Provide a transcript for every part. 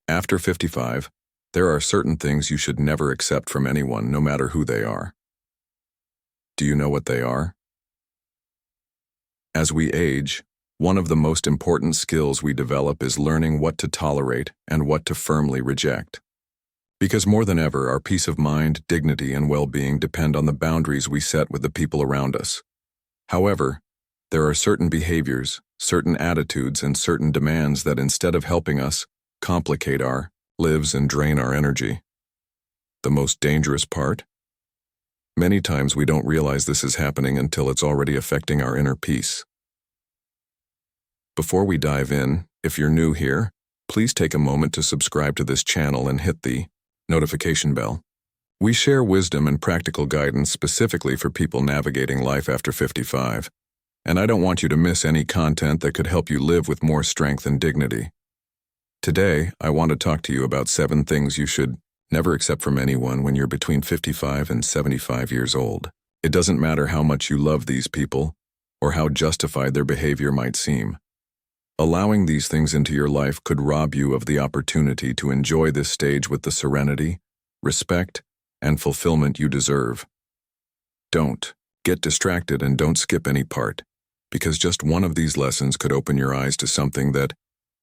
After 55, there are certain things you should never accept from anyone, no matter who they are. Do you know what they are? As we age, one of the most important skills we develop is learning what to tolerate and what to firmly reject. Because more than ever, our peace of mind, dignity, and well-being depend on the boundaries we set with the people around us. However, there are certain behaviors, certain attitudes, and certain demands that instead of helping us, complicate our lives and drain our energy. The most dangerous part? Many times we don't realize this is happening until it's already affecting our inner peace. Before we dive in, if you're new here, please take a moment to subscribe to this channel and hit the notification bell. We share wisdom and practical guidance specifically for people navigating life after 55, and I don't want you to miss any content that could help you live with more strength and dignity. Today, I want to talk to you about 7 things you should never accept from anyone when you're between 55 and 75 years old. It doesn't matter how much you love these people or how justified their behavior might seem. Allowing these things into your life could rob you of the opportunity to enjoy this stage with the serenity, respect, and fulfillment you deserve. Don't get distracted and don't skip any part, because just one of these lessons could open your eyes to something that,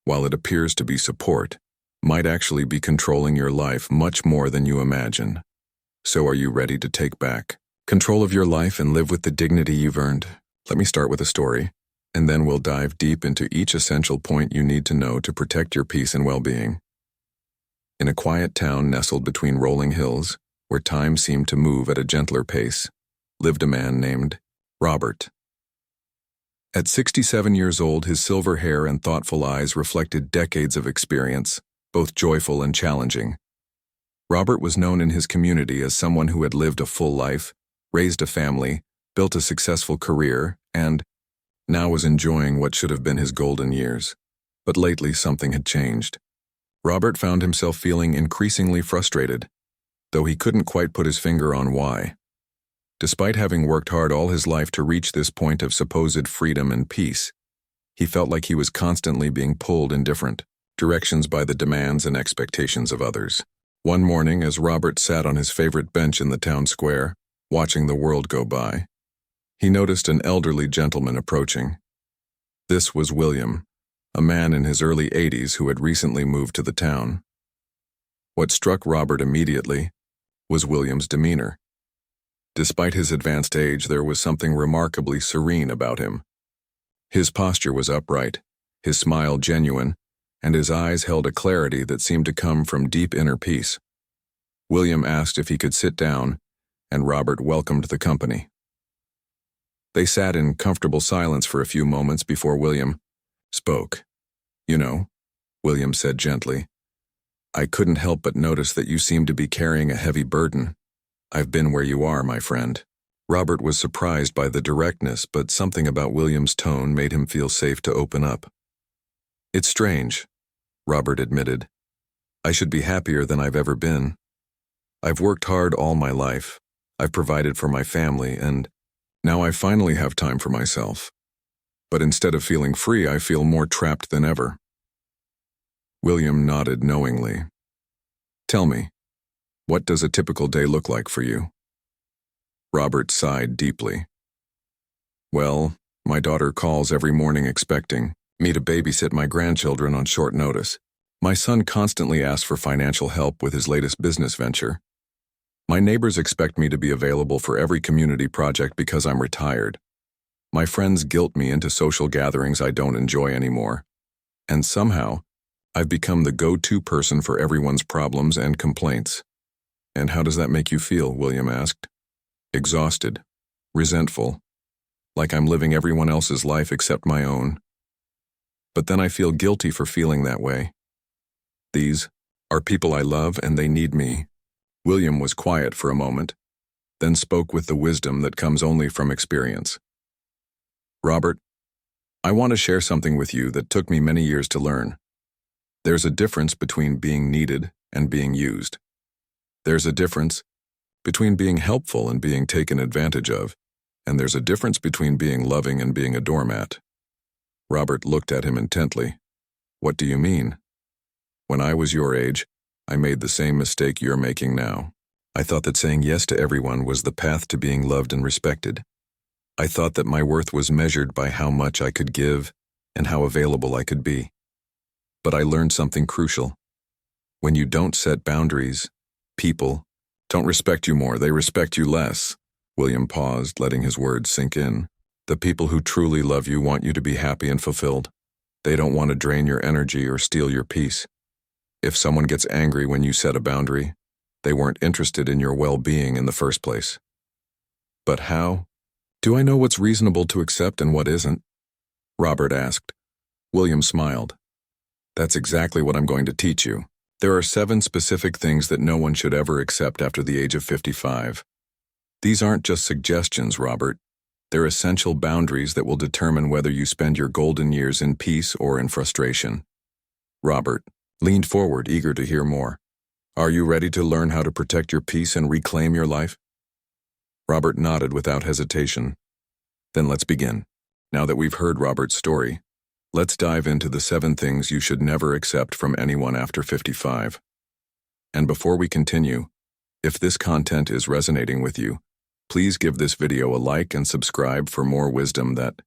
while it appears to be support, might actually be controlling your life much more than you imagine. So are you ready to take back control of your life and live with the dignity you've earned? Let me start with a story, and then we'll dive deep into each essential point you need to know to protect your peace and well-being. In a quiet town nestled between rolling hills, where time seemed to move at a gentler pace, lived a man named Robert. At 67 years old, his silver hair and thoughtful eyes reflected decades of experience, both joyful and challenging. Robert was known in his community as someone who had lived a full life, raised a family, built a successful career, and now was enjoying what should have been his golden years. But lately something had changed. Robert found himself feeling increasingly frustrated, though he couldn't quite put his finger on why. Despite having worked hard all his life to reach this point of supposed freedom and peace, he felt like he was constantly being pulled in different directions by the demands and expectations of others. One morning, as Robert sat on his favorite bench in the town square, watching the world go by, he noticed an elderly gentleman approaching. This was William, a man in his early 80s who had recently moved to the town. What struck Robert immediately was William's demeanor. Despite his advanced age, there was something remarkably serene about him. His posture was upright, his smile genuine, and his eyes held a clarity that seemed to come from deep inner peace. William asked if he could sit down, and Robert welcomed the company. They sat in comfortable silence for a few moments before William spoke. "You know," William said gently, "I couldn't help but notice that you seem to be carrying a heavy burden. I've been where you are, my friend." Robert was surprised by the directness, but something about William's tone made him feel safe to open up. "It's strange," Robert admitted. "I should be happier than I've ever been. I've worked hard all my life. I've provided for my family, and now I finally have time for myself. But instead of feeling free, I feel more trapped than ever." William nodded knowingly. "Tell me, what does a typical day look like for you?" Robert sighed deeply. "Well, my daughter calls every morning expecting me to babysit my grandchildren on short notice. My son constantly asks for financial help with his latest business venture. My neighbors expect me to be available for every community project because I'm retired. My friends guilt me into social gatherings I don't enjoy anymore. And somehow, I've become the go-to person for everyone's problems and complaints." "And how does that make you feel?" William asked. "Exhausted, resentful, like I'm living everyone else's life except my own. But then I feel guilty for feeling that way. These are people I love and they need me." William was quiet for a moment, then spoke with the wisdom that comes only from experience. "Robert, I want to share something with you that took me many years to learn. There's a difference between being needed and being used. There's a difference between being helpful and being taken advantage of, and there's a difference between being loving and being a doormat." Robert looked at him intently. "What do you mean?" When I was your age, I made the same mistake you're making now. I thought that saying yes to everyone was the path to being loved and respected. I thought that my worth was measured by how much I could give and how available I could be. But I learned something crucial. When you don't set boundaries, people don't respect you more, they respect you less. William paused, letting his words sink in. The people who truly love you want you to be happy and fulfilled. They don't want to drain your energy or steal your peace. If someone gets angry when you set a boundary, they weren't interested in your well-being in the first place. But how? Do I know what's reasonable to accept and what isn't? Robert asked. William smiled. That's exactly what I'm going to teach you. There are 7 specific things that no one should ever accept after the age of 55. These aren't just suggestions, Robert. They're essential boundaries that will determine whether you spend your golden years in peace or in frustration. Robert leaned forward, eager to hear more. Are you ready to learn how to protect your peace and reclaim your life? Robert nodded without hesitation. Then let's begin. Now that we've heard Robert's story, let's dive into the 7 things you should never accept from anyone after 55. And before we continue, if this content is resonating with you, please give this video a like and subscribe for more wisdom that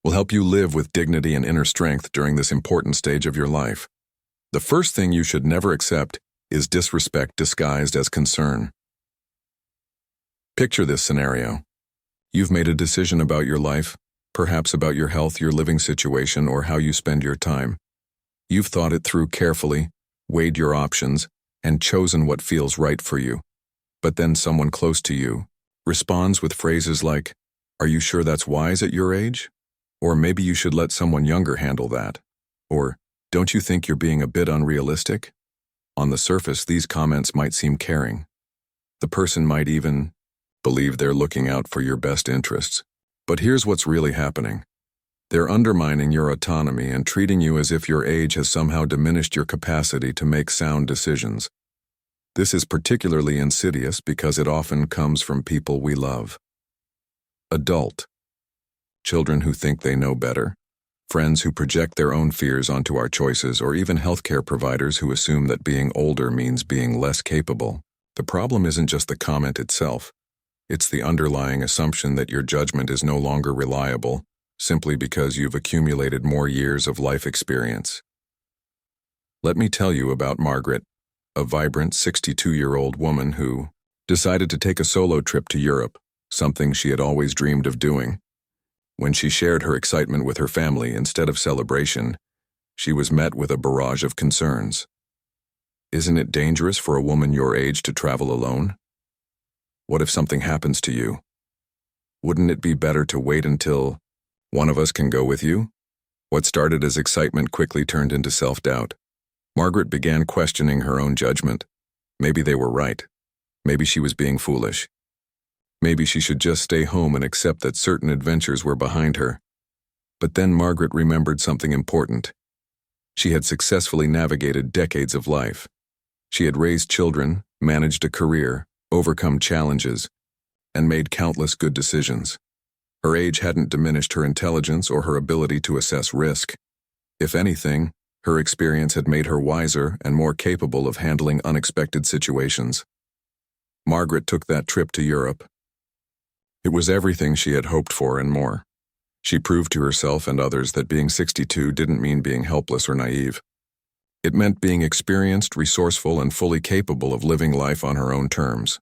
will help you live with dignity and inner strength during this important stage of your life. The first thing you should never accept is disrespect disguised as concern. Picture this scenario. You've made a decision about your life, perhaps about your health, your living situation, or how you spend your time. You've thought it through carefully, weighed your options, and chosen what feels right for you. But then someone close to you responds with phrases like, "Are you sure that's wise at your age?" Or maybe you should let someone younger handle that. Or, "Don't you think you're being a bit unrealistic?" On the surface, these comments might seem caring. The person might even believe they're looking out for your best interests. But here's what's really happening. They're undermining your autonomy and treating you as if your age has somehow diminished your capacity to make sound decisions. This is particularly insidious because it often comes from people we love. Adult. Children who think they know better. Friends who project their own fears onto our choices, or even healthcare providers who assume that being older means being less capable. The problem isn't just the comment itself. It's the underlying assumption that your judgment is no longer reliable, simply because you've accumulated more years of life experience. Let me tell you about Margaret, a vibrant 62-year-old woman who decided to take a solo trip to Europe, something she had always dreamed of doing. When she shared her excitement with her family instead of celebration, she was met with a barrage of concerns. Isn't it dangerous for a woman your age to travel alone? What if something happens to you? Wouldn't it be better to wait until one of us can go with you? What started as excitement quickly turned into self-doubt. Margaret began questioning her own judgment. Maybe they were right. Maybe she was being foolish. Maybe she should just stay home and accept that certain adventures were behind her. But then Margaret remembered something important. She had successfully navigated decades of life. She had raised children, managed a career, overcome challenges, and made countless good decisions. Her age hadn't diminished her intelligence or her ability to assess risk. If anything, her experience had made her wiser and more capable of handling unexpected situations. Margaret took that trip to Europe. It was everything she had hoped for and more. She proved to herself and others that being 62 didn't mean being helpless or naive. It meant being experienced, resourceful, and fully capable of living life on her own terms.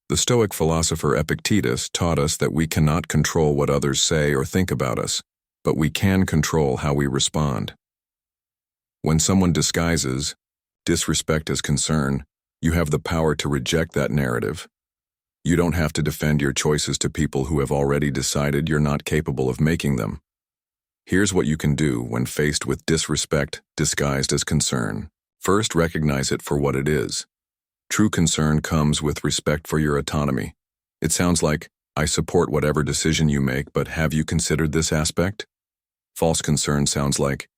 The Stoic philosopher Epictetus taught us that we cannot control what others say or think about us, but we can control how we respond. When someone disguises disrespect as concern, you have the power to reject that narrative. You don't have to defend your choices to people who have already decided you're not capable of making them. Here's what you can do when faced with disrespect disguised as concern. First, recognize it for what it is. True concern comes with respect for your autonomy. It sounds like, "I support whatever decision you make, but have you considered this aspect?" False concern sounds like,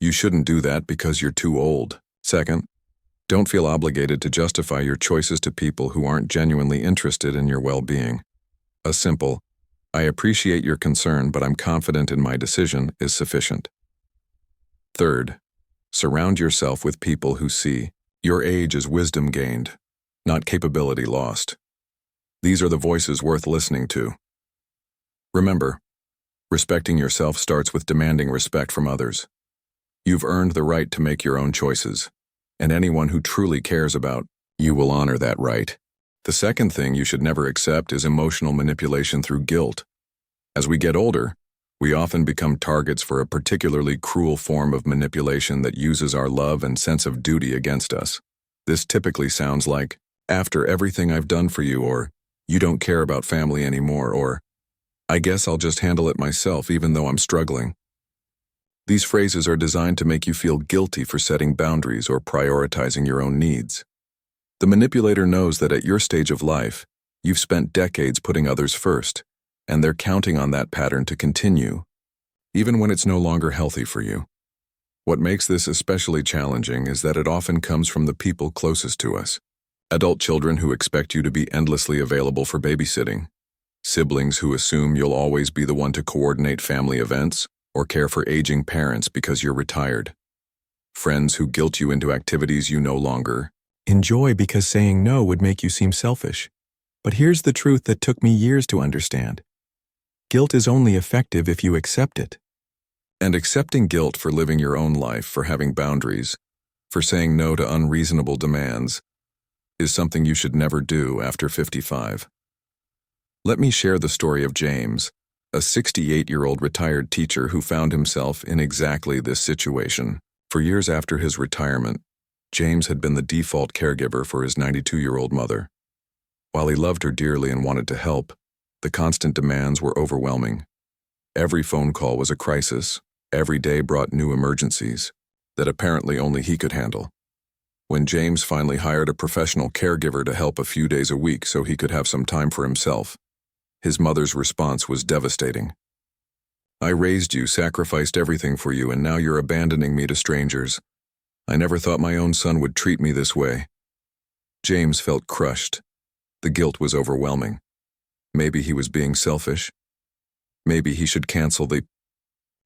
"You shouldn't do that because you're too old." Second, don't feel obligated to justify your choices to people who aren't genuinely interested in your well-being. A simple, "I appreciate your concern, but I'm confident in my decision," is sufficient. Third, Surround yourself with people who see your age as wisdom gained, not capability lost. These are the voices worth listening to. Remember, respecting yourself starts with demanding respect from others. You've earned the right to make your own choices, and anyone who truly cares about you will honor that right. The second thing you should never accept is emotional manipulation through guilt. As we get older, we often become targets for a particularly cruel form of manipulation that uses our love and sense of duty against us. This typically sounds like, "After everything I've done for you," or "You don't care about family anymore," or "I guess I'll just handle it myself even though I'm struggling." These phrases are designed to make you feel guilty for setting boundaries or prioritizing your own needs. The manipulator knows that at your stage of life, you've spent decades putting others first, and they're counting on that pattern to continue, even when it's no longer healthy for you. What makes this especially challenging is that it often comes from the people closest to us. Adult children who expect you to be endlessly available for babysitting, siblings who assume you'll always be the one to coordinate family events or care for aging parents because you're retired, friends who guilt you into activities you no longer enjoy because saying no would make you seem selfish. But here's the truth that took me years to understand. Guilt is only effective if you accept it. And accepting guilt for living your own life, for having boundaries, for saying no to unreasonable demands, is something you should never do after 55. Let me share the story of James, a 68-year-old retired teacher who found himself in exactly this situation. For years after his retirement, James had been the default caregiver for his 92-year-old mother. While he loved her dearly and wanted to help, the constant demands were overwhelming. Every phone call was a crisis. Every day brought new emergencies that apparently only he could handle. When James finally hired a professional caregiver to help a few days a week so he could have some time for himself, his mother's response was devastating. "I raised you, sacrificed everything for you, and now you're abandoning me to strangers. I never thought my own son would treat me this way." James felt crushed. The guilt was overwhelming. Maybe he was being selfish. Maybe he should cancel the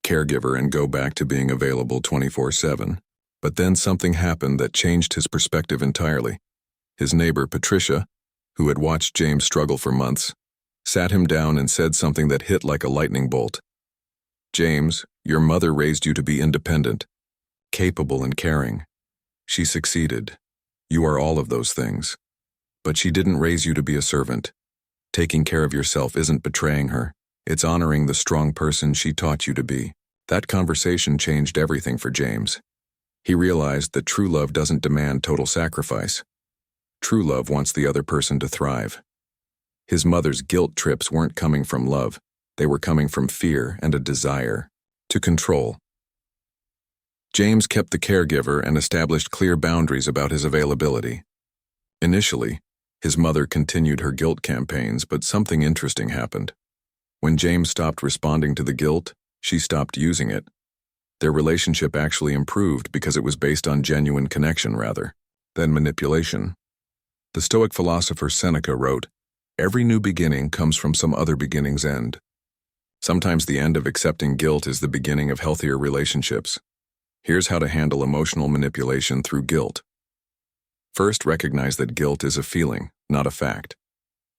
caregiver and go back to being available 24/7. But then something happened that changed his perspective entirely. His neighbor, Patricia, who had watched James struggle for months, sat him down and said something that hit like a lightning bolt. "James, your mother raised you to be independent, capable and caring. She succeeded. You are all of those things. But she didn't raise you to be a servant. Taking care of yourself isn't betraying her. It's honoring the strong person she taught you to be." That conversation changed everything for James. He realized that true love doesn't demand total sacrifice. True love wants the other person to thrive. His mother's guilt trips weren't coming from love. They were coming from fear and a desire to control. James kept the caregiver and established clear boundaries about his availability. Initially, his mother continued her guilt campaigns, but something interesting happened. When James stopped responding to the guilt, she stopped using it. Their relationship actually improved because it was based on genuine connection rather than manipulation. The Stoic philosopher Seneca wrote, "Every new beginning comes from some other beginning's end." Sometimes the end of accepting guilt is the beginning of healthier relationships. Here's how to handle emotional manipulation through guilt. First, recognize that guilt is a feeling, not a fact.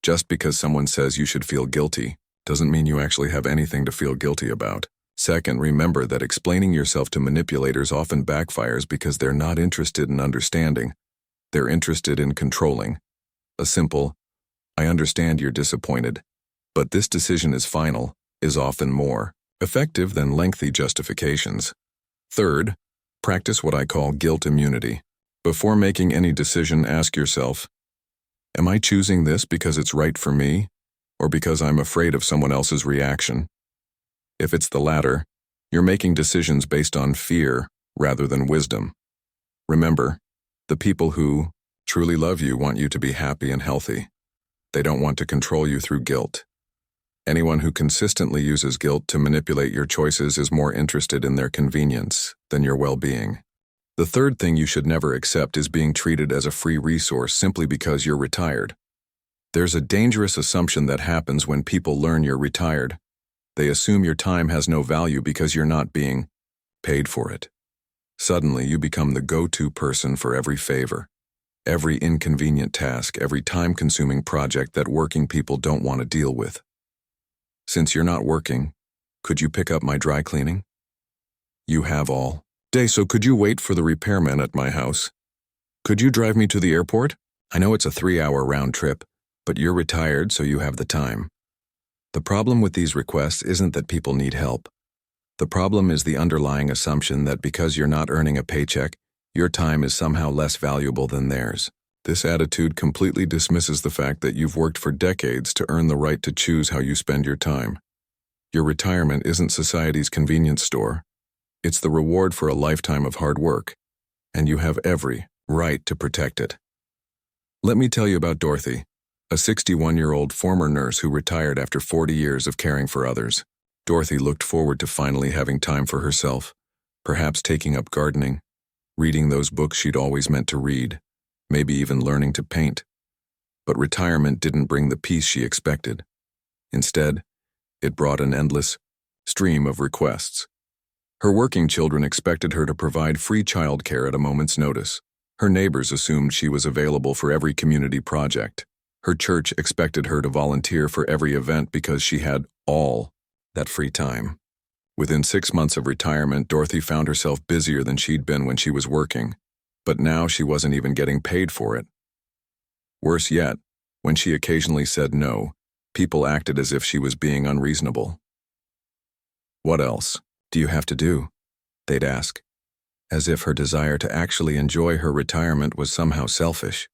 Just because someone says you should feel guilty doesn't mean you actually have anything to feel guilty about. Second, remember that explaining yourself to manipulators often backfires because they're not interested in understanding. They're interested in controlling. A simple, "I understand you're disappointed, but this decision is final," is often more effective than lengthy justifications. Third, practice what I call guilt immunity. Before making any decision, ask yourself, am I choosing this because it's right for me, or because I'm afraid of someone else's reaction? If it's the latter, you're making decisions based on fear rather than wisdom. Remember, the people who truly love you want you to be happy and healthy. They don't want to control you through guilt. Anyone who consistently uses guilt to manipulate your choices is more interested in their convenience than your well-being. The third thing you should never accept is being treated as a free resource simply because you're retired. There's a dangerous assumption that happens when people learn you're retired. They assume your time has no value because you're not being paid for it. Suddenly, you become the go-to person for every favor, every inconvenient task, every time-consuming project that working people don't want to deal with. Since you're not working, could you pick up my dry cleaning? You have all day, so could you wait for the repairman at my house? Could you drive me to the airport? I know it's a 3-hour round trip, but you're retired, so you have the time. The problem with these requests isn't that people need help. The problem is the underlying assumption that because you're not earning a paycheck, your time is somehow less valuable than theirs. This attitude completely dismisses the fact that you've worked for decades to earn the right to choose how you spend your time. Your retirement isn't society's convenience store. It's the reward for a lifetime of hard work, and you have every right to protect it. Let me tell you about Dorothy, a 61-year-old former nurse who retired after 40 years of caring for others. Dorothy looked forward to finally having time for herself, perhaps taking up gardening, reading those books she'd always meant to read, maybe even learning to paint. But retirement didn't bring the peace she expected. Instead, it brought an endless stream of requests. Her working children expected her to provide free childcare at a moment's notice. Her neighbors assumed she was available for every community project. Her church expected her to volunteer for every event because she had all that free time. Within 6 months of retirement, Dorothy found herself busier than she'd been when she was working, but now she wasn't even getting paid for it. Worse yet, when she occasionally said no, people acted as if she was being unreasonable. "What else do you have to do?" they'd ask, as if her desire to actually enjoy her retirement was somehow selfish.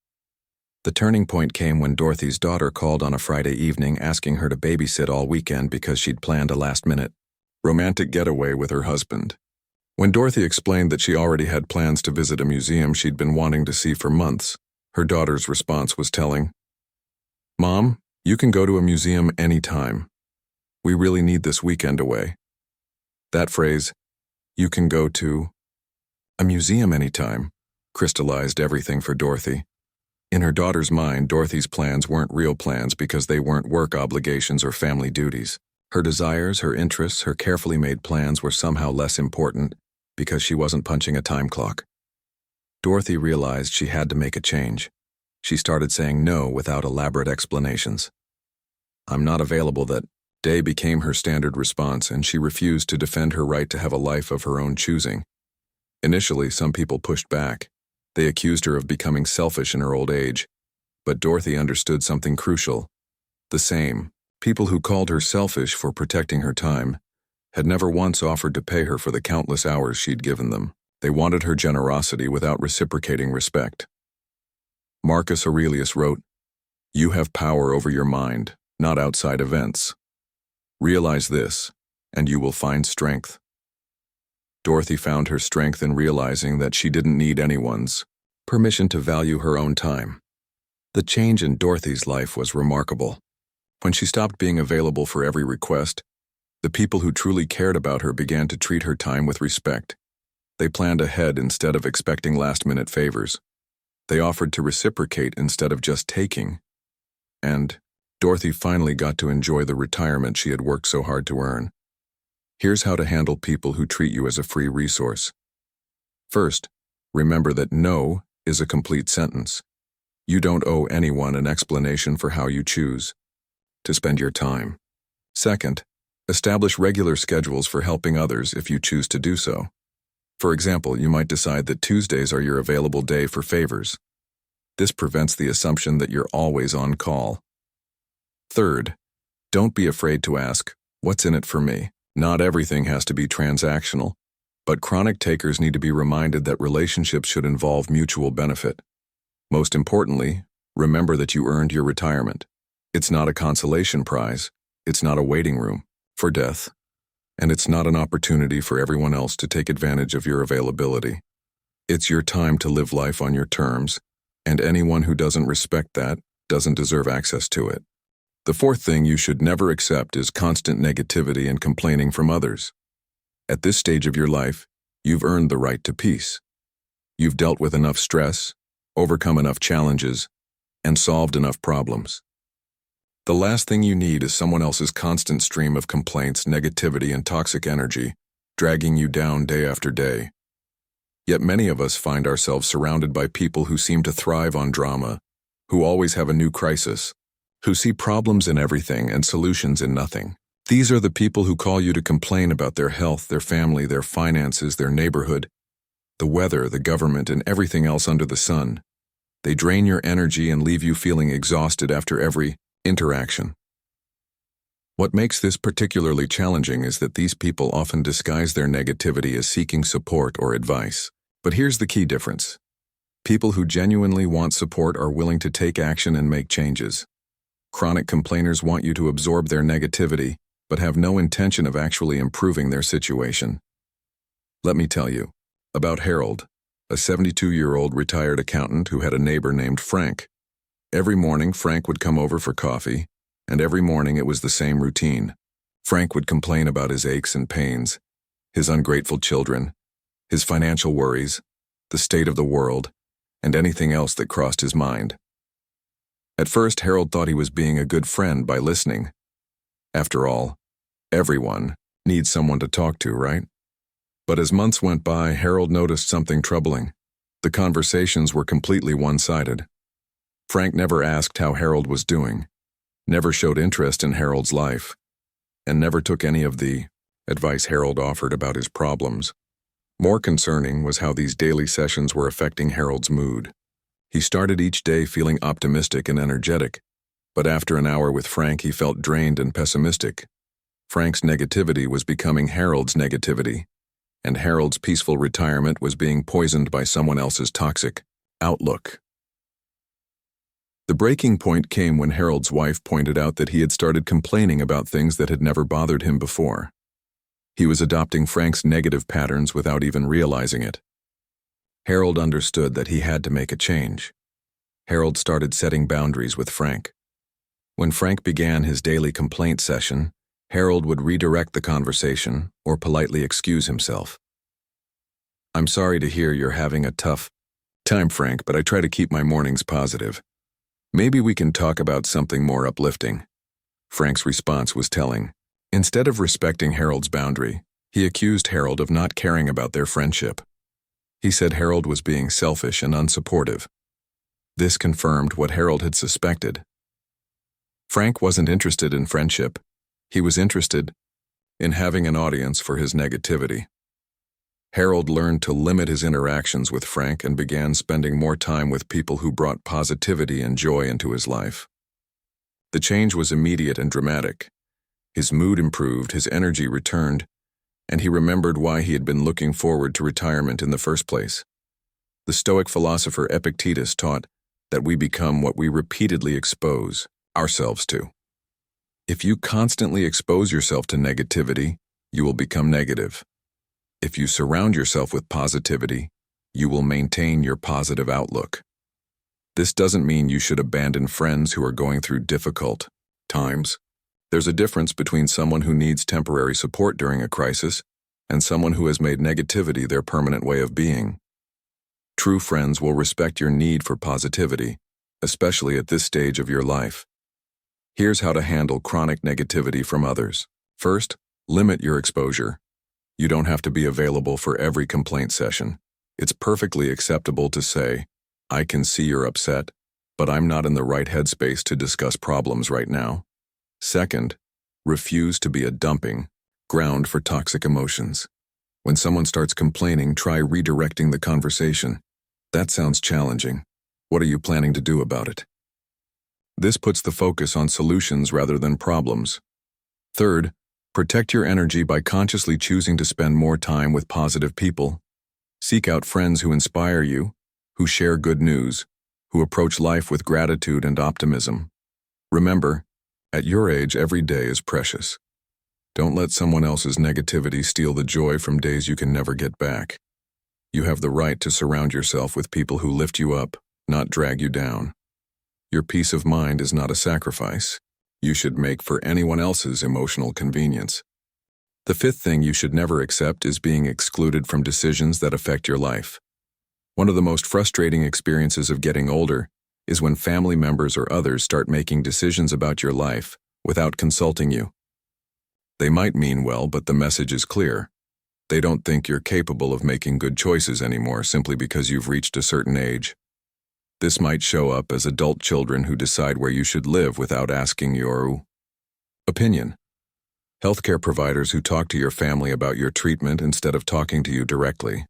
The turning point came when Dorothy's daughter called on a Friday evening asking her to babysit all weekend because she'd planned a last-minute romantic getaway with her husband. When Dorothy explained that she already had plans to visit a museum she'd been wanting to see for months, her daughter's response was telling. "Mom, you can go to a museum anytime. We really need this weekend away." That phrase, "you can go to a museum anytime," crystallized everything for Dorothy. In her daughter's mind, Dorothy's plans weren't real plans because they weren't work obligations or family duties. Her desires, her interests, her carefully made plans were somehow less important because she wasn't punching a time clock. Dorothy realized she had to make a change. She started saying no without elaborate explanations. "I'm not available that day" became her standard response, and she refused to defend her right to have a life of her own choosing. Initially, some people pushed back. They accused her of becoming selfish in her old age. But Dorothy understood something crucial. The same people who called her selfish for protecting her time had never once offered to pay her for the countless hours she'd given them. They wanted her generosity without reciprocating respect. Marcus Aurelius wrote, "You have power over your mind, not outside events. Realize this, and you will find strength." Dorothy found her strength in realizing that she didn't need anyone's permission to value her own time. The change in Dorothy's life was remarkable. When she stopped being available for every request, the people who truly cared about her began to treat her time with respect. They planned ahead instead of expecting last-minute favors. They offered to reciprocate instead of just taking. And Dorothy finally got to enjoy the retirement she had worked so hard to earn. Here's how to handle people who treat you as a free resource. First, remember that no is a complete sentence. You don't owe anyone an explanation for how you choose to spend your time. Second, establish regular schedules for helping others if you choose to do so. For example, you might decide that Tuesdays are your available day for favors. This prevents the assumption that you're always on call. Third, don't be afraid to ask, "What's in it for me?" Not everything has to be transactional, but chronic takers need to be reminded that relationships should involve mutual benefit. Most importantly, remember that you earned your retirement. It's not a consolation prize, it's not a waiting room for death, and it's not an opportunity for everyone else to take advantage of your availability. It's your time to live life on your terms, and anyone who doesn't respect that doesn't deserve access to it. The fourth thing you should never accept is constant negativity and complaining from others. At this stage of your life, you've earned the right to peace. You've dealt with enough stress, overcome enough challenges, and solved enough problems. The last thing you need is someone else's constant stream of complaints, negativity, and toxic energy, dragging you down day after day. Yet many of us find ourselves surrounded by people who seem to thrive on drama, who always have a new crisis, who see problems in everything and solutions in nothing. These are the people who call you to complain about their health, their family, their finances, their neighborhood, the weather, the government, and everything else under the sun. They drain your energy and leave you feeling exhausted after every interaction. What makes this particularly challenging is that these people often disguise their negativity as seeking support or advice. But here's the key difference. People who genuinely want support are willing to take action and make changes. Chronic complainers want you to absorb their negativity, but have no intention of actually improving their situation. Let me tell you about Harold, a 72-year-old retired accountant who had a neighbor named Frank. Every morning, Frank would come over for coffee, and every morning it was the same routine. Frank would complain about his aches and pains, his ungrateful children, his financial worries, the state of the world, and anything else that crossed his mind. At first, Harold thought he was being a good friend by listening. After all, everyone needs someone to talk to, right? But as months went by, Harold noticed something troubling. The conversations were completely one-sided. Frank never asked how Harold was doing, never showed interest in Harold's life, and never took any of the advice Harold offered about his problems. More concerning was how these daily sessions were affecting Harold's mood. He started each day feeling optimistic and energetic, but after an hour with Frank, he felt drained and pessimistic. Frank's negativity was becoming Harold's negativity, and Harold's peaceful retirement was being poisoned by someone else's toxic outlook. The breaking point came when Harold's wife pointed out that he had started complaining about things that had never bothered him before. He was adopting Frank's negative patterns without even realizing it. Harold understood that he had to make a change. Harold started setting boundaries with Frank. When Frank began his daily complaint session, Harold would redirect the conversation or politely excuse himself. "I'm sorry to hear you're having a tough time, Frank, but I try to keep my mornings positive. Maybe we can talk about something more uplifting." Frank's response was telling. Instead of respecting Harold's boundary, he accused Harold of not caring about their friendship. He said Harold was being selfish and unsupportive. This confirmed what Harold had suspected. Frank wasn't interested in friendship. He was interested in having an audience for his negativity. Harold learned to limit his interactions with Frank and began spending more time with people who brought positivity and joy into his life. The change was immediate and dramatic. His mood improved, his energy returned, and he remembered why he had been looking forward to retirement in the first place. The Stoic philosopher Epictetus taught that we become what we repeatedly expose ourselves to. If you constantly expose yourself to negativity, you will become negative. If you surround yourself with positivity, you will maintain your positive outlook. This doesn't mean you should abandon friends who are going through difficult times. There's a difference between someone who needs temporary support during a crisis and someone who has made negativity their permanent way of being. True friends will respect your need for positivity, especially at this stage of your life. Here's how to handle chronic negativity from others. First, limit your exposure. You don't have to be available for every complaint session. It's perfectly acceptable to say, "I can see you're upset, but I'm not in the right headspace to discuss problems right now." Second, refuse to be a dumping ground for toxic emotions. When someone starts complaining, try redirecting the conversation. "That sounds challenging. What are you planning to do about it?" This puts the focus on solutions rather than problems. Third, protect your energy by consciously choosing to spend more time with positive people. Seek out friends who inspire you, who share good news, who approach life with gratitude and optimism. Remember, at your age, every day is precious. Don't let someone else's negativity steal the joy from days you can never get back. You have the right to surround yourself with people who lift you up, not drag you down. Your peace of mind is not a sacrifice you should make for anyone else's emotional convenience. The fifth thing you should never accept is being excluded from decisions that affect your life. One of the most frustrating experiences of getting older is when family members or others start making decisions about your life without consulting you. They might mean well, but the message is clear. They don't think you're capable of making good choices anymore simply because you've reached a certain age. This might show up as adult children who decide where you should live without asking your opinion. Healthcare providers who talk to your family about your treatment instead of talking to you directly.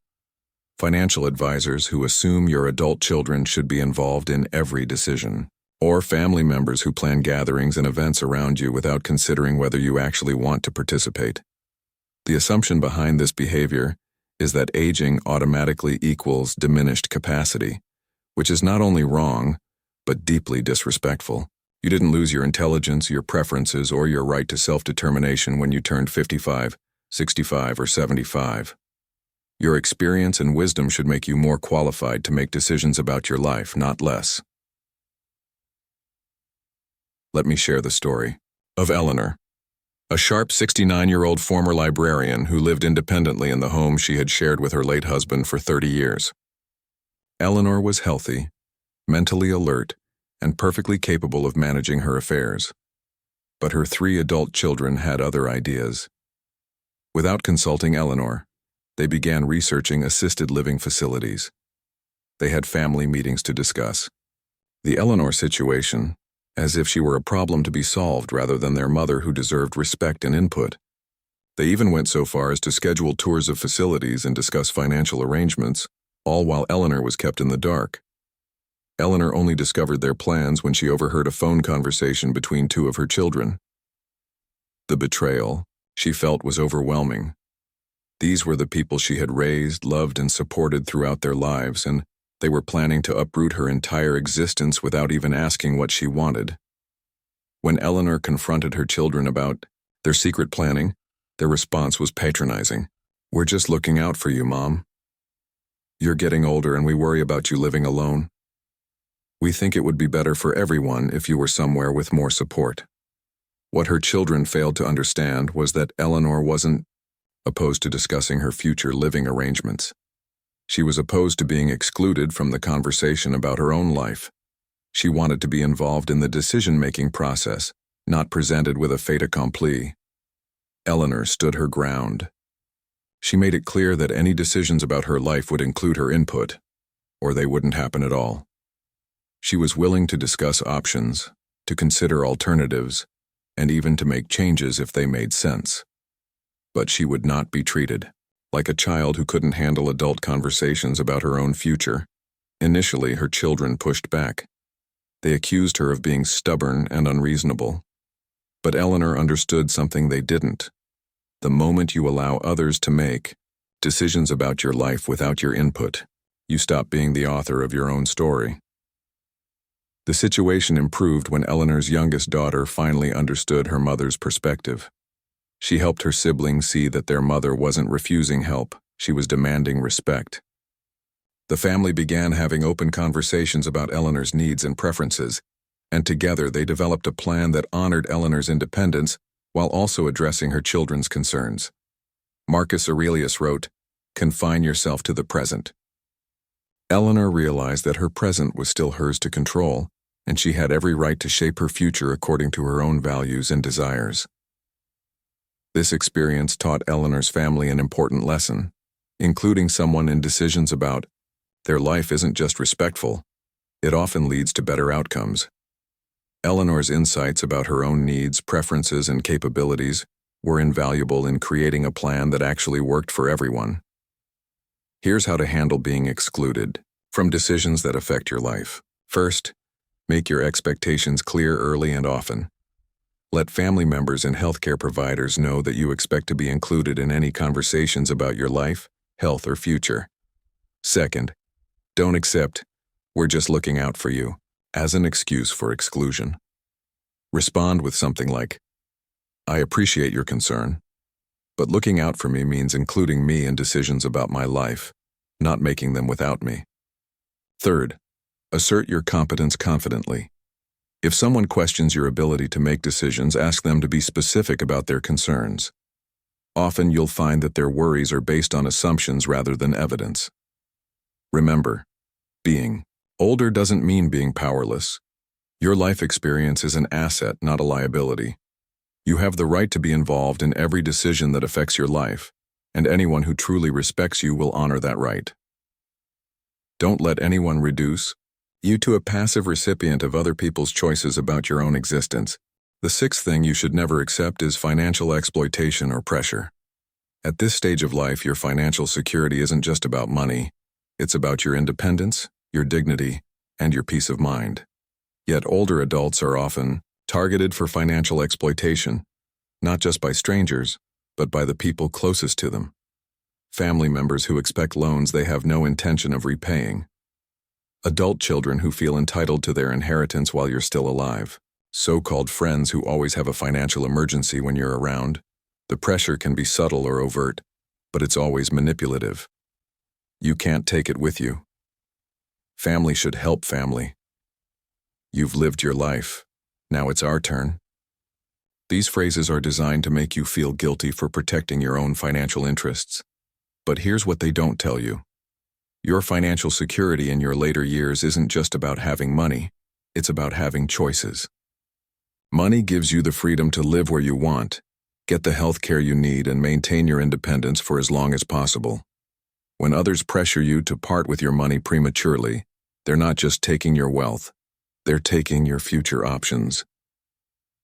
Financial advisors who assume your adult children should be involved in every decision. Or family members who plan gatherings and events around you without considering whether you actually want to participate. The assumption behind this behavior is that aging automatically equals diminished capacity, which is not only wrong, but deeply disrespectful. You didn't lose your intelligence, your preferences, or your right to self-determination when you turned 55, 65, or 75. Your experience and wisdom should make you more qualified to make decisions about your life, not less. Let me share the story of Eleanor, a sharp 69-year-old former librarian who lived independently in the home she had shared with her late husband for 30 years. Eleanor was healthy, mentally alert, and perfectly capable of managing her affairs. But her 3 adult children had other ideas. Without consulting Eleanor, they began researching assisted living facilities. They had family meetings to discuss the Eleanor situation, as if she were a problem to be solved rather than their mother who deserved respect and input. They even went so far as to schedule tours of facilities and discuss financial arrangements, all while Eleanor was kept in the dark. Eleanor only discovered their plans when she overheard a phone conversation between 2 of her children. The betrayal, she felt, was overwhelming. These were the people she had raised, loved, and supported throughout their lives, and they were planning to uproot her entire existence without even asking what she wanted. When Eleanor confronted her children about their secret planning, their response was patronizing. "We're just looking out for you, Mom. You're getting older and we worry about you living alone. We think it would be better for everyone if you were somewhere with more support." What her children failed to understand was that Eleanor wasn't opposed to discussing her future living arrangements. She was opposed to being excluded from the conversation about her own life. She wanted to be involved in the decision-making process, not presented with a fait accompli. Eleanor stood her ground. She made it clear that any decisions about her life would include her input, or they wouldn't happen at all. She was willing to discuss options, to consider alternatives, and even to make changes if they made sense. But she would not be treated like a child who couldn't handle adult conversations about her own future. Initially, her children pushed back. They accused her of being stubborn and unreasonable. But Eleanor understood something they didn't. The moment you allow others to make decisions about your life without your input, you stop being the author of your own story. The situation improved when Eleanor's youngest daughter finally understood her mother's perspective. She helped her siblings see that their mother wasn't refusing help, she was demanding respect. The family began having open conversations about Eleanor's needs and preferences, and together they developed a plan that honored Eleanor's independence while also addressing her children's concerns. Marcus Aurelius wrote, "Confine yourself to the present." Eleanor realized that her present was still hers to control, and she had every right to shape her future according to her own values and desires. This experience taught Eleanor's family an important lesson. Including someone in decisions about their life isn't just respectful, it often leads to better outcomes. Eleanor's insights about her own needs, preferences, and capabilities were invaluable in creating a plan that actually worked for everyone. Here's how to handle being excluded from decisions that affect your life. First, make your expectations clear early and often. Let family members and healthcare providers know that you expect to be included in any conversations about your life, health, or future. Second, don't accept "we're just looking out for you" as an excuse for exclusion. Respond with something like, "I appreciate your concern, but looking out for me means including me in decisions about my life, not making them without me." Third, assert your competence confidently. If someone questions your ability to make decisions, ask them to be specific about their concerns. Often you'll find that their worries are based on assumptions rather than evidence. Remember, being older doesn't mean being powerless. Your life experience is an asset, not a liability. You have the right to be involved in every decision that affects your life, and anyone who truly respects you will honor that right. Don't let anyone reduce you to a passive recipient of other people's choices about your own existence. The sixth thing you should never accept is financial exploitation or pressure. At this stage of life, your financial security isn't just about money. It's about your independence, your dignity, and your peace of mind. Yet older adults are often targeted for financial exploitation, not just by strangers, but by the people closest to them. Family members who expect loans they have no intention of repaying. Adult children who feel entitled to their inheritance while you're still alive. So-called friends who always have a financial emergency when you're around. The pressure can be subtle or overt, but it's always manipulative. You can't take it with you. Family should help family. You've lived your life. Now it's our turn. These phrases are designed to make you feel guilty for protecting your own financial interests. But here's what they don't tell you. Your financial security in your later years isn't just about having money, it's about having choices. Money gives you the freedom to live where you want, get the health care you need, and maintain your independence for as long as possible. When others pressure you to part with your money prematurely, they're not just taking your wealth, they're taking your future options.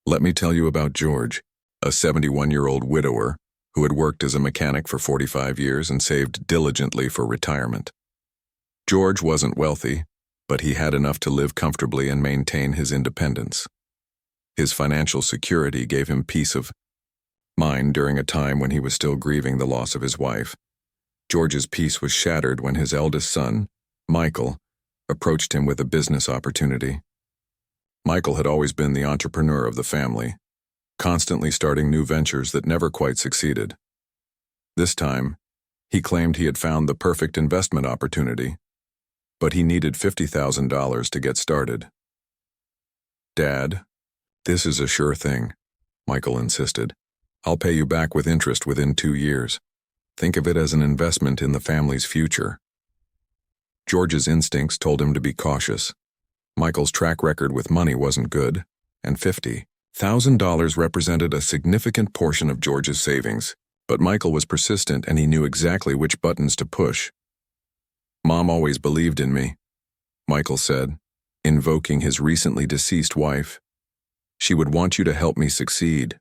Let me tell you about George, a 71-year-old widower who had worked as a mechanic for 45 years and saved diligently for retirement. George wasn't wealthy, but he had enough to live comfortably and maintain his independence. His financial security gave him peace of mind during a time when he was still grieving the loss of his wife. George's peace was shattered when his eldest son, Michael, approached him with a business opportunity. Michael had always been the entrepreneur of the family, constantly starting new ventures that never quite succeeded. This time, he claimed he had found the perfect investment opportunity, but he needed $50,000 to get started. "Dad, this is a sure thing," Michael insisted. "I'll pay you back with interest within 2 years. Think of it as an investment in the family's future." George's instincts told him to be cautious. Michael's track record with money wasn't good, and $50,000 represented a significant portion of George's savings. But Michael was persistent and he knew exactly which buttons to push. "Mom always believed in me," Michael said, invoking his recently deceased wife. "She would want you to help me succeed.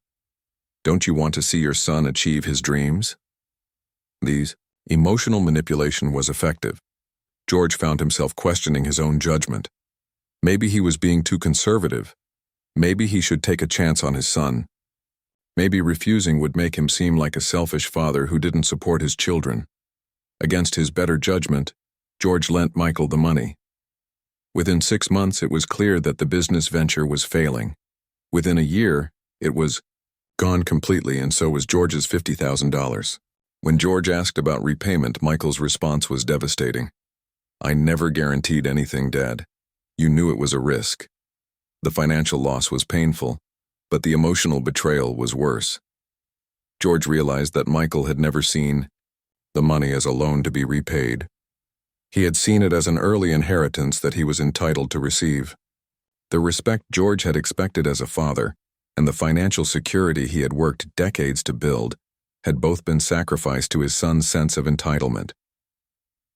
Don't you want to see your son achieve his dreams?" These emotional manipulation was effective. George found himself questioning his own judgment. Maybe he was being too conservative. Maybe he should take a chance on his son. Maybe refusing would make him seem like a selfish father who didn't support his children. Against his better judgment, George lent Michael the money. Within 6 months, it was clear that the business venture was failing. Within a year, it was gone completely, and so was George's $50,000. When George asked about repayment, Michael's response was devastating. "I never guaranteed anything, Dad. You knew it was a risk." The financial loss was painful, but the emotional betrayal was worse. George realized that Michael had never seen the money as a loan to be repaid. He had seen it as an early inheritance that he was entitled to receive. The respect George had expected as a father and the financial security he had worked decades to build had both been sacrificed to his son's sense of entitlement.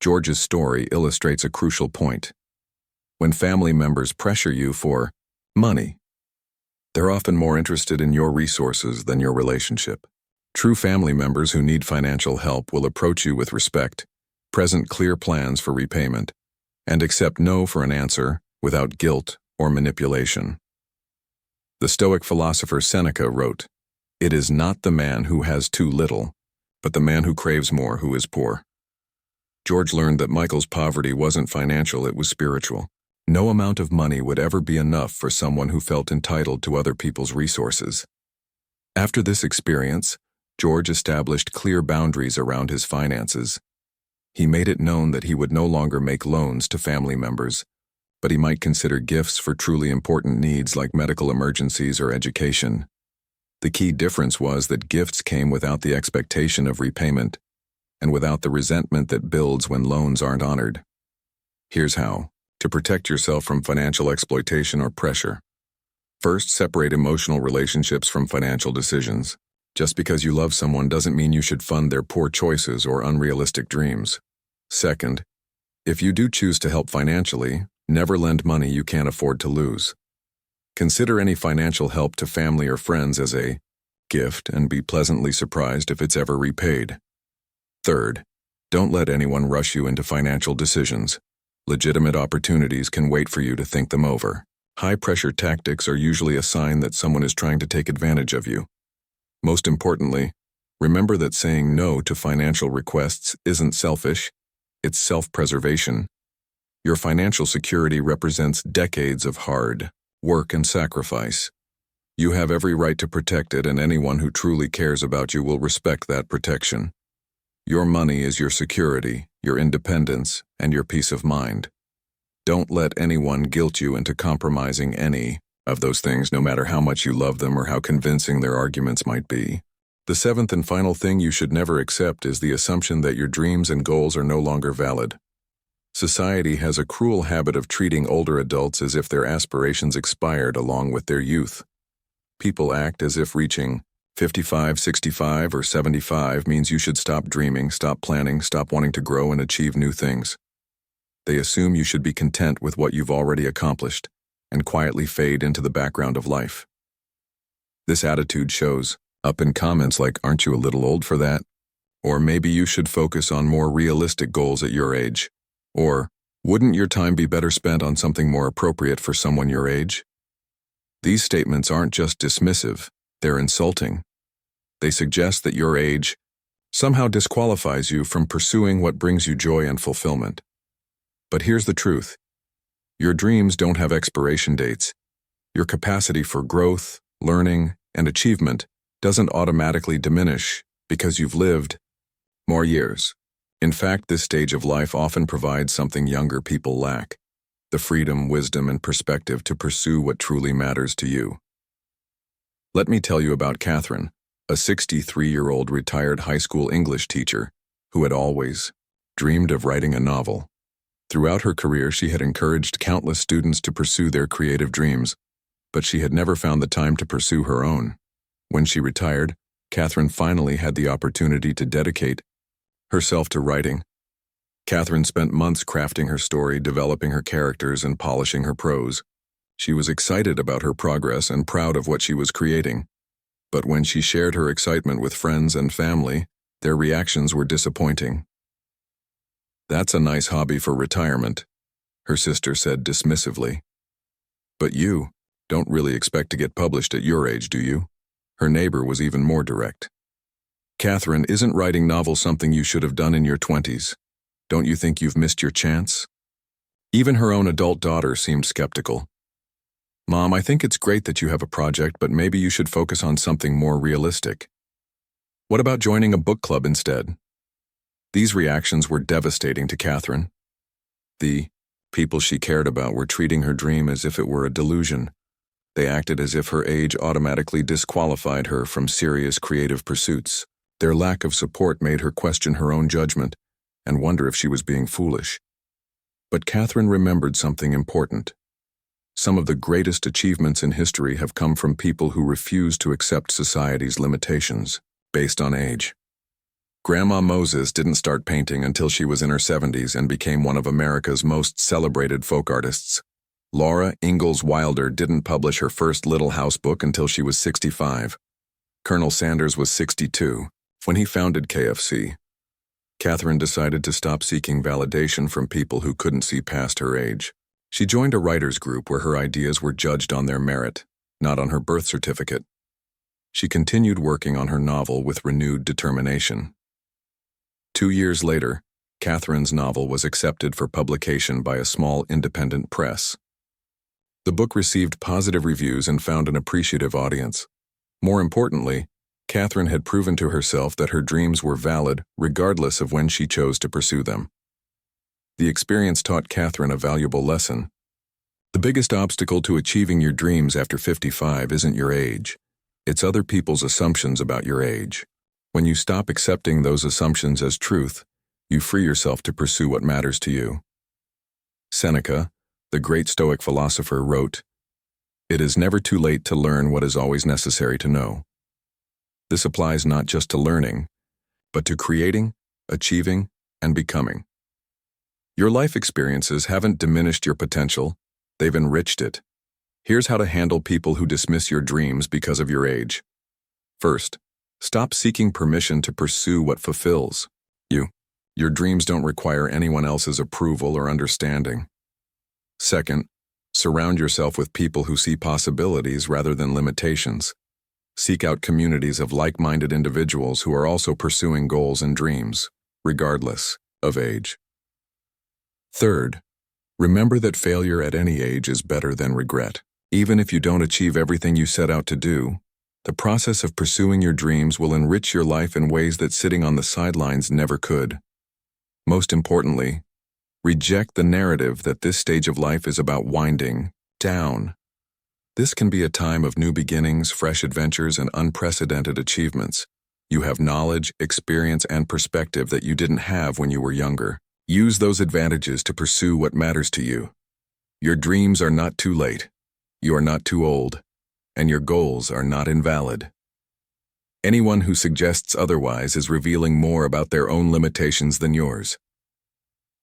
George's story illustrates a crucial point. When family members pressure you for money, they're often more interested in your resources than your relationship. True family members who need financial help will approach you with respect, present clear plans for repayment, and accept no for an answer without guilt or manipulation. The Stoic philosopher Seneca wrote, "It is not the man who has too little, but the man who craves more who is poor." George learned that Michael's poverty wasn't financial, it was spiritual. No amount of money would ever be enough for someone who felt entitled to other people's resources. After this experience, George established clear boundaries around his finances. He made it known that he would no longer make loans to family members, but he might consider gifts for truly important needs like medical emergencies or education. The key difference was that gifts came without the expectation of repayment, and without the resentment that builds when loans aren't honored. Here's how to protect yourself from financial exploitation or pressure. First, separate emotional relationships from financial decisions. Just because you love someone doesn't mean you should fund their poor choices or unrealistic dreams. Second, if you do choose to help financially, never lend money you can't afford to lose. Consider any financial help to family or friends as a gift and be pleasantly surprised if it's ever repaid. Third, don't let anyone rush you into financial decisions. Legitimate opportunities can wait for you to think them over. High-pressure tactics are usually a sign that someone is trying to take advantage of you. Most importantly, remember that saying no to financial requests isn't selfish, it's self-preservation. Your financial security represents decades of hard work and sacrifice. You have every right to protect it, and anyone who truly cares about you will respect that protection. Your money is your security, your independence, and your peace of mind. Don't let anyone guilt you into compromising any of those things, no matter how much you love them or how convincing their arguments might be. The seventh and final thing you should never accept is the assumption that your dreams and goals are no longer valid. Society has a cruel habit of treating older adults as if their aspirations expired along with their youth. People act as if reaching 55, 65, or 75 means you should stop dreaming, stop planning, stop wanting to grow and achieve new things. They assume you should be content with what you've already accomplished and quietly fade into the background of life. This attitude shows up in comments like, "Aren't you a little old for that?" Or "Maybe you should focus on more realistic goals at your age." Or, "Wouldn't your time be better spent on something more appropriate for someone your age?" These statements aren't just dismissive, they're insulting. They suggest that your age somehow disqualifies you from pursuing what brings you joy and fulfillment. But here's the truth. Your dreams don't have expiration dates. Your capacity for growth, learning, and achievement doesn't automatically diminish because you've lived more years. In fact, this stage of life often provides something younger people lack: the freedom, wisdom, and perspective to pursue what truly matters to you. Let me tell you about Catherine, a 63-year-old retired high school English teacher who had always dreamed of writing a novel. Throughout her career, she had encouraged countless students to pursue their creative dreams, but she had never found the time to pursue her own. When she retired, Catherine finally had the opportunity to dedicate herself to writing. Catherine spent months crafting her story, developing her characters, and polishing her prose. She was excited about her progress and proud of what she was creating. But when she shared her excitement with friends and family, their reactions were disappointing. "That's a nice hobby for retirement," her sister said dismissively. "But you don't really expect to get published at your age, do you?" Her neighbor was even more direct. "Catherine, isn't writing novels something you should have done in your 20s? Don't you think you've missed your chance?" Even her own adult daughter seemed skeptical. "Mom, I think it's great that you have a project, but maybe you should focus on something more realistic. What about joining a book club instead?" These reactions were devastating to Catherine. The people she cared about were treating her dream as if it were a delusion. They acted as if her age automatically disqualified her from serious creative pursuits. Their lack of support made her question her own judgment and wonder if she was being foolish. But Catherine remembered something important. Some of the greatest achievements in history have come from people who refused to accept society's limitations based on age. Grandma Moses didn't start painting until she was in her 70s and became one of America's most celebrated folk artists. Laura Ingalls Wilder didn't publish her first Little House book until she was 65. Colonel Sanders was 62 when he founded KFC. Catherine decided to stop seeking validation from people who couldn't see past her age. She joined a writers' group where her ideas were judged on their merit, not on her birth certificate. She continued working on her novel with renewed determination. 2 years later, Catherine's novel was accepted for publication by a small independent press. The book received positive reviews and found an appreciative audience. More importantly, Catherine had proven to herself that her dreams were valid regardless of when she chose to pursue them. The experience taught Catherine a valuable lesson. The biggest obstacle to achieving your dreams after 55 isn't your age. It's other people's assumptions about your age. When you stop accepting those assumptions as truth, you free yourself to pursue what matters to you. Seneca, the great Stoic philosopher, wrote, "It is never too late to learn what is always necessary to know." This applies not just to learning, but to creating, achieving, and becoming. Your life experiences haven't diminished your potential, they've enriched it. Here's how to handle people who dismiss your dreams because of your age. First, stop seeking permission to pursue what fulfills you. Your dreams don't require anyone else's approval or understanding. Second, surround yourself with people who see possibilities rather than limitations. Seek out communities of like-minded individuals who are also pursuing goals and dreams, regardless of age. Third, remember that failure at any age is better than regret. Even if you don't achieve everything you set out to do, the process of pursuing your dreams will enrich your life in ways that sitting on the sidelines never could. Most importantly, reject the narrative that this stage of life is about winding down. This can be a time of new beginnings, fresh adventures, and unprecedented achievements. You have knowledge, experience, and perspective that you didn't have when you were younger. Use those advantages to pursue what matters to you. Your dreams are not too late. You are not too old. And your goals are not invalid. Anyone who suggests otherwise is revealing more about their own limitations than yours.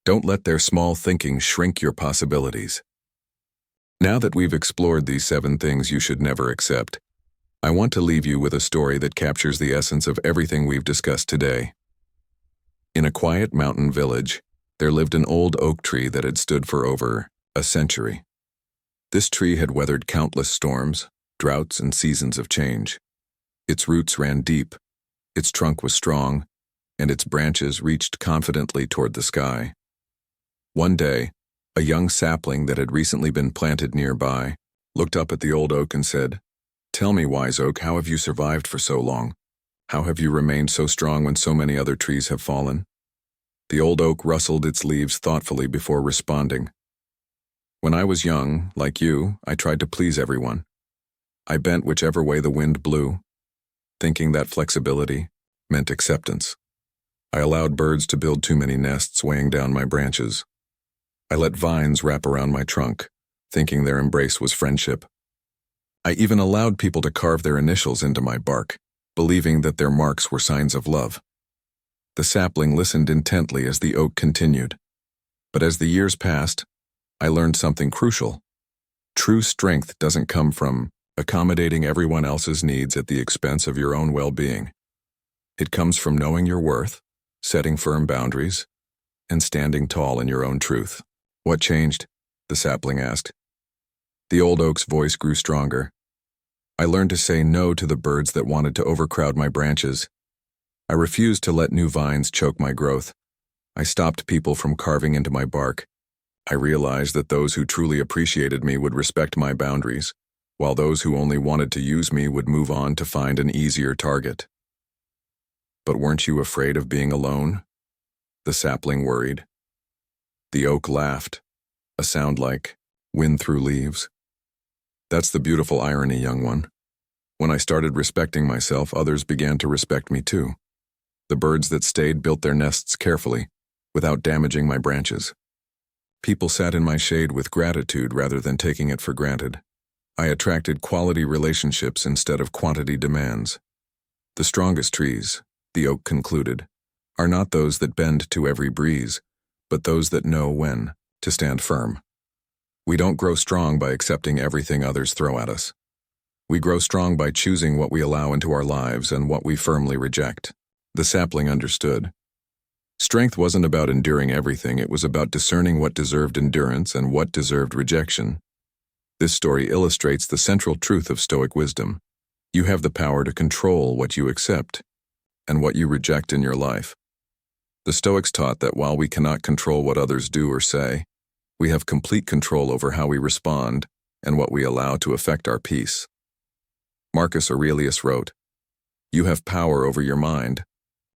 Don't let their small thinking shrink your possibilities. Now that we've explored these 7 things you should never accept, I want to leave you with a story that captures the essence of everything we've discussed today. In a quiet mountain village, there lived an old oak tree that had stood for over a century. This tree had weathered countless storms, droughts, and seasons of change. Its roots ran deep, its trunk was strong, and its branches reached confidently toward the sky. One day, a young sapling that had recently been planted nearby looked up at the old oak and said, "Tell me, wise oak, how have you survived for so long? How have you remained so strong when so many other trees have fallen?" The old oak rustled its leaves thoughtfully before responding. "When I was young, like you, I tried to please everyone. I bent whichever way the wind blew, thinking that flexibility meant acceptance. I allowed birds to build too many nests, weighing down my branches. I let vines wrap around my trunk, thinking their embrace was friendship. I even allowed people to carve their initials into my bark, believing that their marks were signs of love." The sapling listened intently as the oak continued. But as the years passed, I learned something crucial. True strength doesn't come from accommodating everyone else's needs at the expense of your own well-being. It comes from knowing your worth, setting firm boundaries, and standing tall in your own truth. "What changed?" the sapling asked. The old oak's voice grew stronger. "I learned to say no to the birds that wanted to overcrowd my branches. I refused to let new vines choke my growth. I stopped people from carving into my bark. I realized that those who truly appreciated me would respect my boundaries, while those who only wanted to use me would move on to find an easier target." "But weren't you afraid of being alone?" the sapling worried. The oak laughed, a sound like wind through leaves. "That's the beautiful irony, young one. When I started respecting myself, others began to respect me too. The birds that stayed built their nests carefully, without damaging my branches. People sat in my shade with gratitude rather than taking it for granted. I attracted quality relationships instead of quantity demands. The strongest trees," the oak concluded, "are not those that bend to every breeze, but those that know when to stand firm. We don't grow strong by accepting everything others throw at us. We grow strong by choosing what we allow into our lives and what we firmly reject." The sapling understood. Strength wasn't about enduring everything, it was about discerning what deserved endurance and what deserved rejection. This story illustrates the central truth of Stoic wisdom. You have the power to control what you accept and what you reject in your life. The Stoics taught that while we cannot control what others do or say, we have complete control over how we respond and what we allow to affect our peace. Marcus Aurelius wrote, "You have power over your mind,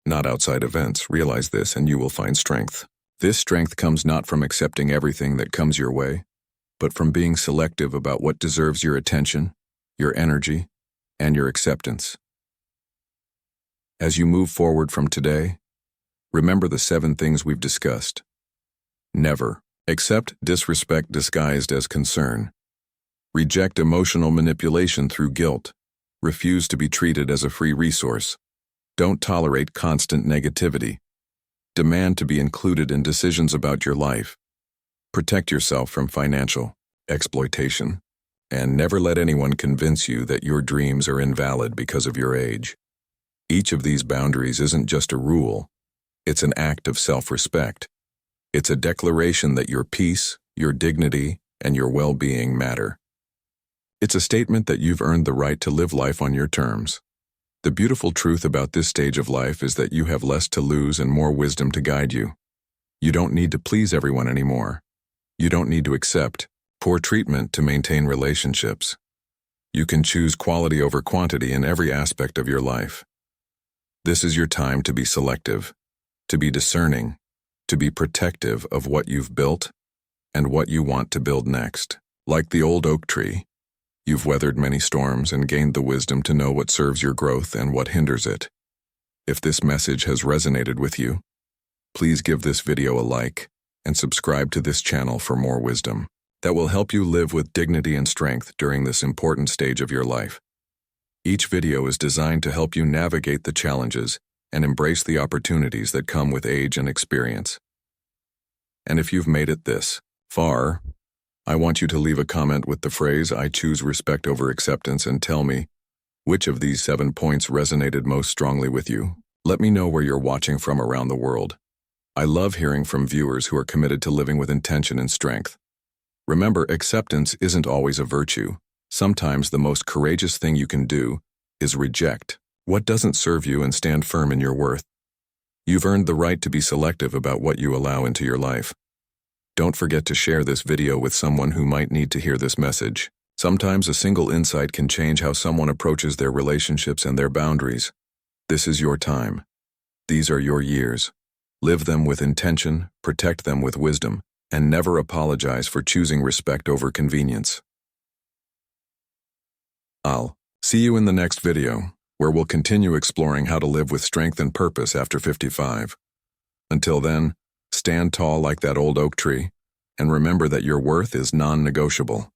not outside events. Realize this and you will find strength." This strength comes not from accepting everything that comes your way, but from being selective about what deserves your attention, your energy, and your acceptance. As you move forward from today, remember the 7 things we've discussed. Never accept disrespect disguised as concern. Reject emotional manipulation through guilt. Refuse to be treated as a free resource. Don't tolerate constant negativity. Demand to be included in decisions about your life. Protect yourself from financial exploitation. And never let anyone convince you that your dreams are invalid because of your age. Each of these boundaries isn't just a rule, it's an act of self-respect. It's a declaration that your peace, your dignity, and your well-being matter. It's a statement that you've earned the right to live life on your terms. The beautiful truth about this stage of life is that you have less to lose and more wisdom to guide you. You don't need to please everyone anymore. You don't need to accept poor treatment to maintain relationships. You can choose quality over quantity in every aspect of your life. This is your time to be selective, to be discerning, to be protective of what you've built and what you want to build next. Like the old oak tree, you've weathered many storms and gained the wisdom to know what serves your growth and what hinders it. If this message has resonated with you, please give this video a like and subscribe to this channel for more wisdom that will help you live with dignity and strength during this important stage of your life. Each video is designed to help you navigate the challenges and embrace the opportunities that come with age and experience. And if you've made it this far, I want you to leave a comment with the phrase, "I choose respect over acceptance," and tell me which of these 7 points resonated most strongly with you. Let me know where you're watching from around the world. I love hearing from viewers who are committed to living with intention and strength. Remember, acceptance isn't always a virtue. Sometimes the most courageous thing you can do is reject what doesn't serve you and stand firm in your worth. You've earned the right to be selective about what you allow into your life. Don't forget to share this video with someone who might need to hear this message. Sometimes a single insight can change how someone approaches their relationships and their boundaries. This is your time. These are your years. Live them with intention, protect them with wisdom, and never apologize for choosing respect over convenience. I'll see you in the next video, where we'll continue exploring how to live with strength and purpose after 55. Until then, stand tall like that old oak tree, and remember that your worth is non-negotiable.